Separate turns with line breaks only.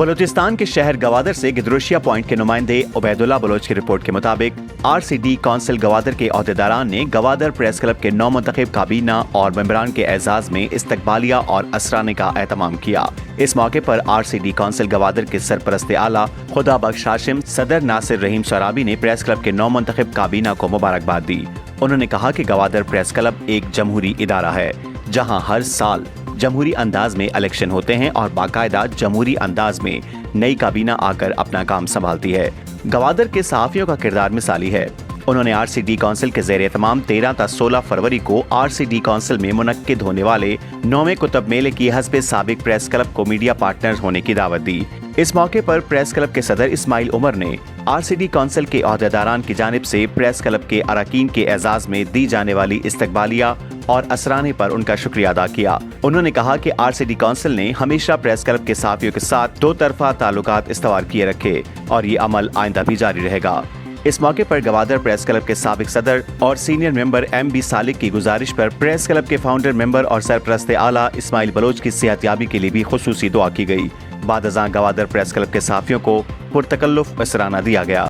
बलूचिस्तान के शहर गवादर से गिदरोशिया पॉइंट के नुमाइंदे उबैदुल्ला बलोच की रिपोर्ट के मुताबिक RCD काउंसिल गवादर के अहदेदारान ने गवादर प्रेस क्लब के नौ मुंतखब काबीना और मेंबरान के एजाज में इस्तकबालिया और असराने का एहतमाम किया। इस मौके पर RCD काउंसिल गवादर के सरपरस्त आला खुदा बख्श हाशिम सदर नासिर रहीम शराबी ने प्रेस क्लब के नौ मुंतखब काबीना को मुबारकबाद दी। उन्होंने कहा कि गवादर प्रेस क्लब एक जमहूरी इदारा है जहां हर साल जमहूरी अंदाज में इलेक्शन होते हैं और बाकायदा जमहूरी अंदाज में नई काबीना आकर अपना काम संभालती है। गवादर के सहाफियों का किरदार मिसाली है। उन्होंने RCD काउंसिल के ज़ेर एहतमाम 13 ta 16 फरवरी को RCD काउंसिल में मुनक्किद होने वाले 9वें कुतुब मेले की हस्बे साबिक प्रेस क्लब को मीडिया पार्टनर होने की दावत दी। इस मौके पर प्रेस क्लब के सदर इस्माइल उमर ने RCD काउंसिल के अहदेदारान की जानिब से प्रेस क्लब के अरकान के एजाज में दी जाने वाली इस्तकबालिया और असराने पर उनका शुक्रिया अदा किया। उन्होंने कहा कि RCD काउंसिल ने हमेशा प्रेस क्लब के सहाफियों के साथ दो तरफा ताल्लुकात इस्तवार किए रखे और ये अमल आइंदा भी जारी रहेगा। इस मौके पर गवादर प्रेस क्लब के साबिक सदर और सीनियर मेंबर MB सालिक की गुजारिश पर प्रेस क्लब के फाउंडर मेंबर और सरपरस्त आला इस्माइल बलोच की सेहतयाबी के लिए भी खुसूसी दुआ की गई। बाद अज़ां गवादर प्रेस क्लब के सहाफियों को पुरतकल्लुफ असराना दिया गया।